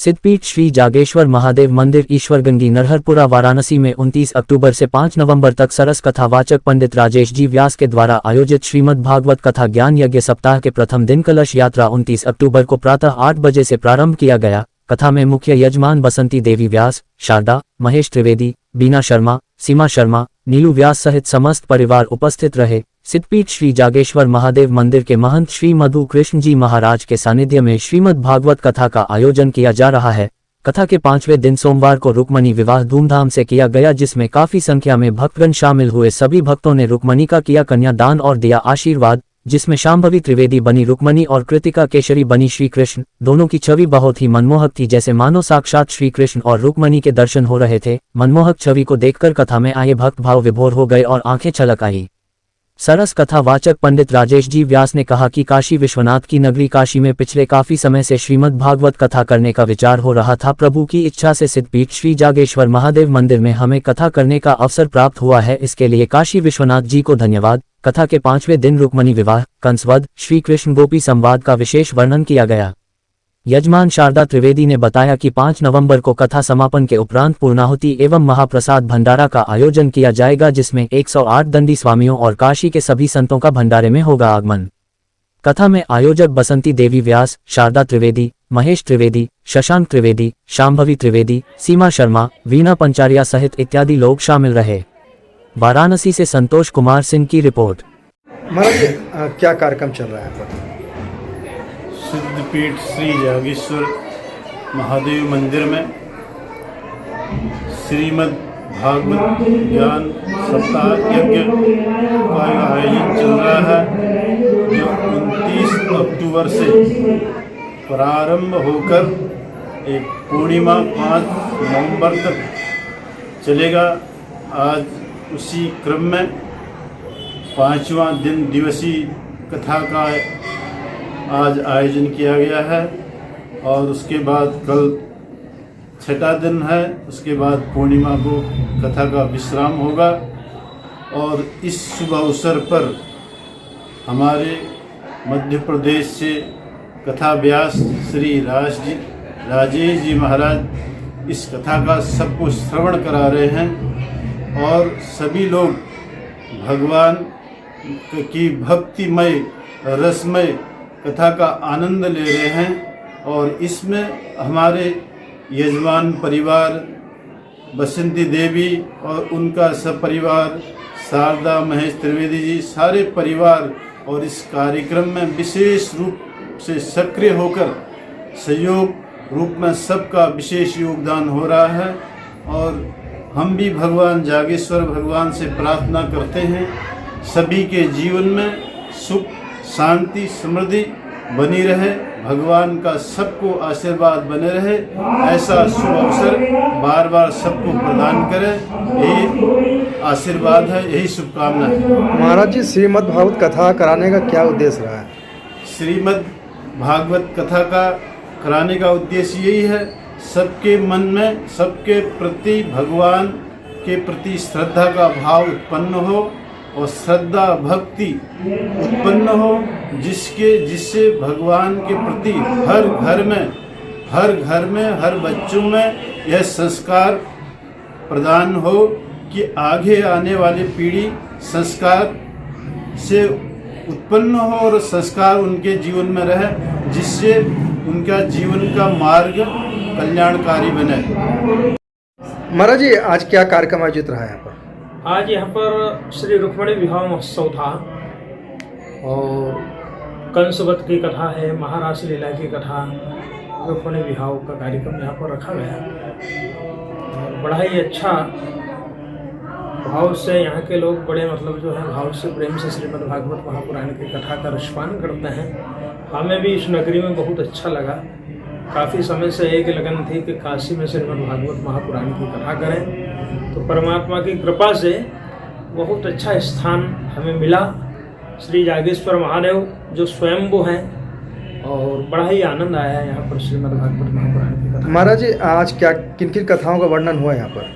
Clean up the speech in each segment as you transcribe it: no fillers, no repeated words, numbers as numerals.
सिद्धपीठ श्री जागेश्वर महादेव मंदिर ईश्वरगंगी नरहरपुरा वाराणसी में 29 अक्टूबर से 5 नवंबर तक सरस कथावाचक पंडित राजेश जी व्यास के द्वारा आयोजित श्रीमद् भागवत कथा ज्ञान यज्ञ सप्ताह के प्रथम दिन कलश यात्रा 29 अक्टूबर को प्रातः 8 बजे से प्रारंभ किया गया। कथा में मुख्य यजमान बसंती देवी व्यास, शारदा, महेश त्रिवेदी, बीना शर्मा, सीमा शर्मा, नीलू व्यास सहित समस्त परिवार उपस्थित रहे। सिद्धपीठ श्री जागेश्वर महादेव मंदिर के महंत श्री मधु कृष्ण जी महाराज के सानिध्य में श्रीमद् भागवत कथा का आयोजन किया जा रहा है। कथा के 5वें दिन सोमवार को रुक्मणी विवाह धूमधाम से किया गया, जिसमें काफी संख्या में भक्तगण शामिल हुए। सभी भक्तों ने रुक्मणी का किया कन्यादान और दिया आशीर्वाद, जिसमें शांभवी त्रिवेदी बनी रुक्मणी और कृतिका केशरी बनी श्री कृष्ण। दोनों की छवि बहुत ही मनमोहक थी, जैसे मानो साक्षात श्री कृष्ण और रुक्मणी के दर्शन हो रहे थे। मनमोहक छवि को देखकर कथा में आए भक्त भाव विभोर हो गए और आंखें छलक आई। सरस कथा वाचक पंडित राजेश जी व्यास ने कहा कि काशी विश्वनाथ की नगरी काशी में पिछले काफी समय से श्रीमद् भागवत कथा करने का विचार हो रहा था। प्रभु की इच्छा से सिद्धपीठ श्री जागेश्वर महादेव मंदिर में हमें कथा करने का अवसर प्राप्त हुआ है। इसके लिए काशी विश्वनाथ जी को धन्यवाद। कथा के 5वें दिन रुक्मणी विवाह, कंसवध, श्री कृष्ण गोपी संवाद का विशेष वर्णन किया गया। यजमान शारदा त्रिवेदी ने बताया कि 5 नवंबर को कथा समापन के उपरांत पूर्णाहुति एवं महाप्रसाद भंडारा का आयोजन किया जाएगा, जिसमें 108 दंडी स्वामियों और काशी के सभी संतों का भंडारे में होगा आगमन। कथा में आयोजक बसंती देवी व्यास, शारदा त्रिवेदी, महेश त्रिवेदी, शशांक त्रिवेदी, शांभवी त्रिवेदी, सीमा शर्मा, वीणा पंचारिया सहित इत्यादि लोग शामिल रहे। वाराणसी से संतोष कुमार सिंह की रिपोर्ट। महाराज क्या कार्यक्रम चल रहा है? सिद्धपीठ श्री जागेश्वर महादेव मंदिर में श्रीमद् भागवत ज्ञान सप्ताह यज्ञ का आयोजन चल रहा है, जो 29 अक्टूबर से प्रारंभ होकर एक पूर्णिमा 5 नवंबर तक चलेगा। आज उसी क्रम में 5वां दिन दिवसीय कथा का आज आयोजन किया गया है और उसके बाद कल 6ठा दिन है। उसके बाद पूर्णिमा को कथा का विश्राम होगा और इस शुभ अवसर पर हमारे मध्य प्रदेश से कथा व्यास श्री राजेश जी महाराज इस कथा का सबको श्रवण करा रहे हैं और सभी लोग भगवान की भक्तिमय रसमय कथा का आनंद ले रहे हैं। और इसमें हमारे यजमान परिवार बसंती देवी और उनका सब परिवार, शारदा, महेश त्रिवेदी जी, सारे परिवार और इस कार्यक्रम में विशेष रूप से सक्रिय होकर सहयोग रूप में सबका विशेष योगदान हो रहा है। और हम भी भगवान जागेश्वर भगवान से प्रार्थना करते हैं सभी के जीवन में सुख, शांति, समृद्धि बनी रहे, भगवान का सबको आशीर्वाद बने रहे, ऐसा शुभ अवसर बार बार सबको प्रदान करे, यही आशीर्वाद है, यही शुभकामना है। महाराज जी, श्रीमद् भागवत कथा कराने का क्या उद्देश्य रहा है? श्रीमद् भागवत कथा का कराने का उद्देश्य यही है, सबके मन में सबके प्रति भगवान के प्रति श्रद्धा का भाव उत्पन्न हो और श्रद्धा भक्ति उत्पन्न हो, जिससे भगवान के प्रति हर घर में हर बच्चों में यह संस्कार प्रदान हो कि आगे आने वाली पीढ़ी संस्कार से उत्पन्न हो और संस्कार उनके जीवन में रहे, जिससे उनका जीवन का मार्ग कल्याणकारी बने। महाराज जी, आज क्या कार्यक्रम आयोजित रहा है यहाँ पर? आज यहाँ पर श्री रुक्मणी विवाह महोत्सव था और कंसवध की कथा है, महारास लीला की कथा, रुक्मणी विवाह का कार्यक्रम यहाँ पर रखा गया और बड़ा ही अच्छा भाव से यहाँ के लोग बड़े जो है भाव से प्रेम से श्रीमद् भागवत महापुराण की कथा का रसपान करते हैं। हमें भी इस नगरी में बहुत अच्छा लगा। काफ़ी समय से एक लगन थी कि काशी में श्रीमद् भागवत महापुराण की कथा करें, तो परमात्मा की कृपा से बहुत अच्छा स्थान हमें मिला। श्री जागेश्वर महादेव जो स्वयंभू हैं और बड़ा ही आनंद आया है यहाँ पर श्रीमद् भागवत महापुराण की कथा। महाराज जी, आज क्या किन किन कथाओं का वर्णन हुआ यहाँ पर?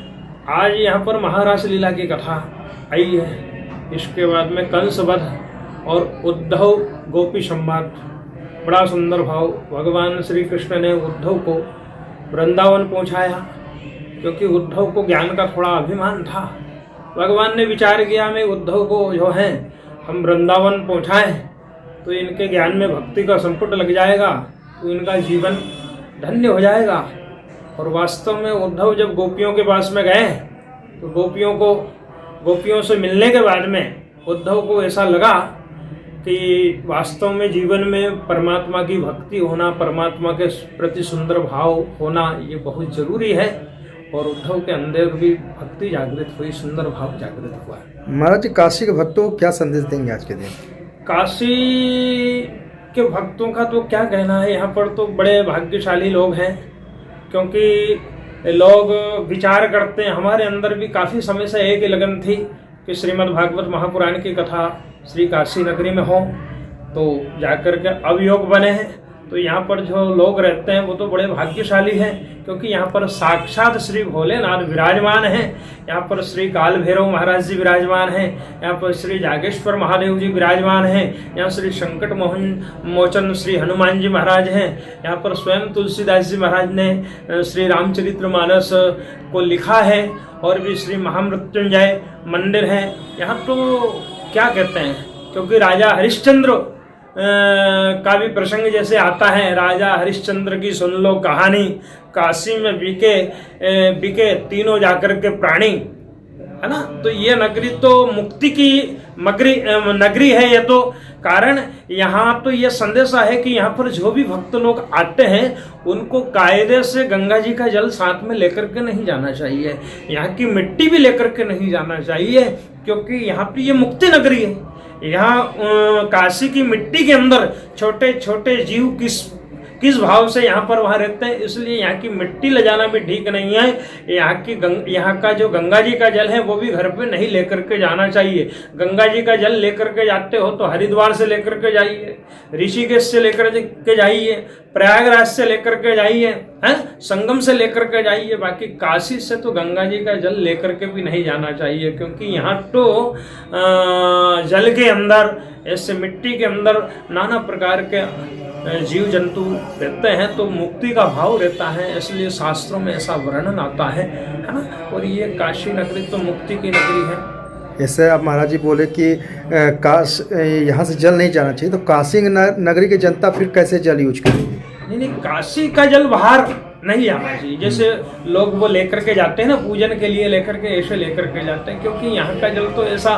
आज यहाँ पर महारास लीला की कथा आई है, इसके बाद में कंसवध और उद्धव गोपी संवाद। बड़ा सुंदर भाव, भगवान श्री कृष्ण ने उद्धव को वृंदावन पहुंचाया, क्योंकि उद्धव को ज्ञान का थोड़ा अभिमान था। भगवान ने विचार किया मैं उद्धव को जो है हम वृंदावन पहुंचाएं तो इनके ज्ञान में भक्ति का संपुट लग जाएगा, तो इनका जीवन धन्य हो जाएगा। और वास्तव में उद्धव जब गोपियों के पास में गए तो गोपियों से मिलने के बाद में उद्धव को ऐसा लगा कि वास्तव में जीवन में परमात्मा की भक्ति होना, परमात्मा के प्रति सुंदर भाव होना ये बहुत जरूरी है। और उद्धव के अंदर भी भक्ति जागृत हुई, सुंदर भाव जागृत हुआ। महाराज जी, काशी के भक्तों को क्या संदेश देंगे आज के दिन? काशी के भक्तों का तो क्या कहना है, यहाँ पर तो बड़े भाग्यशाली लोग हैं, क्योंकि लोग विचार करते हैं। हमारे अंदर भी काफ़ी समय से एक ही लगन थी कि श्रीमद् भागवत महापुराण की कथा श्री काशी नगरी में हो, तो जाकर के अवयोग बने हैं। तो यहाँ पर जो लोग रहते हैं वो तो बड़े भाग्यशाली हैं, क्योंकि यहाँ पर साक्षात श्री भोलेनाथ विराजमान हैं। यहाँ पर श्री काल भैरव महाराज जी विराजमान हैं, यहाँ पर श्री जागेश्वर महादेव जी विराजमान हैं, यहाँ श्री संकट मोचन श्री हनुमान जी महाराज हैं, यहाँ पर स्वयं तुलसीदास जी महाराज ने श्री रामचरितमानस को लिखा है, और भी श्री महामृत्युंजय मंदिर है। यहाँ तो क्या कहते हैं, क्योंकि राजा हरिश्चंद्र का भी प्रसंग जैसे आता है, राजा हरिश्चंद्र की सुन लो कहानी, काशी में बिके तीनों जाकर के प्राणी, है ना। तो ये नगरी तो मुक्ति की नगरी है। ये तो कारण यहाँ तो ये संदेशा है कि यहाँ पर जो भी भक्त लोग आते हैं उनको कायदे से गंगा जी का जल साथ में लेकर के नहीं जाना चाहिए, यहाँ की मिट्टी भी लेकर के नहीं जाना चाहिए, क्योंकि यहाँ पर ये मुक्ति नगरी है। यहाँ काशी की मिट्टी के अंदर छोटे छोटे जीव किस भाव से यहाँ पर वहाँ रहते हैं, इसलिए यहाँ की मिट्टी ले जाना भी ठीक नहीं है। यहाँ का जो गंगा जी का जल है वो भी घर पे नहीं लेकर के जाना चाहिए। गंगा जी का जल लेकर के जाते हो तो हरिद्वार से लेकर के जाइए, ऋषिकेश से लेकर के जाइए, प्रयागराज से लेकर के जाइए, हैं, संगम से लेकर के जाइए। बाकी काशी से तो गंगा जी का जल लेकर के भी नहीं जाना चाहिए, क्योंकि यहाँ तो जल के अंदर, ऐसे मिट्टी के अंदर नाना प्रकार के जीव जंतु रहते हैं, तो मुक्ति का भाव रहता है, इसलिए शास्त्रों में ऐसा वर्णन आता है ना। और ये काशी नगरी तो मुक्ति की नगरी है। ऐसे आप महाराज जी बोले कि यहाँ से जल नहीं जाना चाहिए, तो काशी नगरी की जनता फिर कैसे जल यूज करेगी? नहीं, काशी का जल बाहर नहीं जाना चाहिए। जैसे लोग वो लेकर के जाते हैं ना, पूजन के लिए लेकर के ऐसे लेकर के जाते हैं, क्योंकि यहाँ का जल तो ऐसा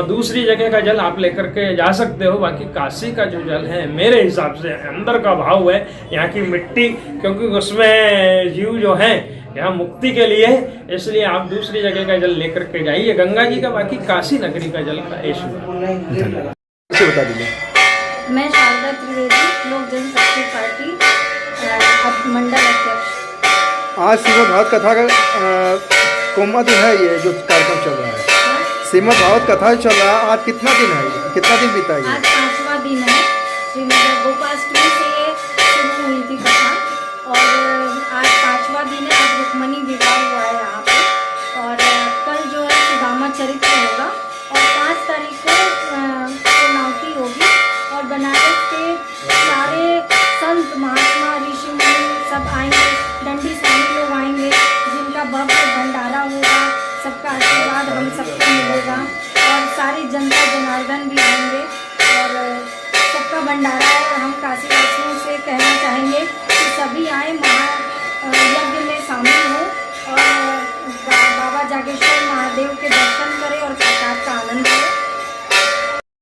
दूसरी जगह का जल आप लेकर के जा सकते हो। बाकी काशी का जो जल है मेरे हिसाब से अंदर का भाव है, यहाँ की मिट्टी, क्योंकि उसमें जीव जो है यहाँ मुक्ति के लिए, इसलिए आप दूसरी जगह का जल लेकर के जाइए गंगा जी का। बाकी काशी नगरी का जल का ऐश बता दीजिए। मैं शारदा त्रिवेदी, लोक जनशक्ति पार्टी मंडल अध्यक्ष। आज श्रीमद् भागवत कथा का कौमा दिन है, ये जो कार्यक्रम चल रहा है श्रीमद् भागवत कथा चल रहा है, आज कितना दिन है, कितना दिन बीता है? आज 5वां दिन है। श्रीमद् गोपाष्टमी से ये शुरू हुई थी कथा, और आज 5वां दिन है। आज रुक्मणी विवाह हुआ है यहाँ पे, और कल जो है सुदामा चरित्र होगा, और 5 तारीख को पूर्णाहुति होगी। और बनारस के सारे संत महात्मा ऋषि मुनि सब आएंगे, दंडी स्वामी लोग आएंगे, जिनका भव्य भंडारा होगा, सबका आशीर्वाद हम सबको मिलेगा, और सारी जनता जनार्दन भी आएंगे, और सबका भंडारा है। और हम काशीवासियों से कहना चाहेंगे कि सभी आए, महायज्ञ में शामिल हो, और बाबा जागेश्वर महादेव के दर्शन करें और प्रसाद का आनंद लें।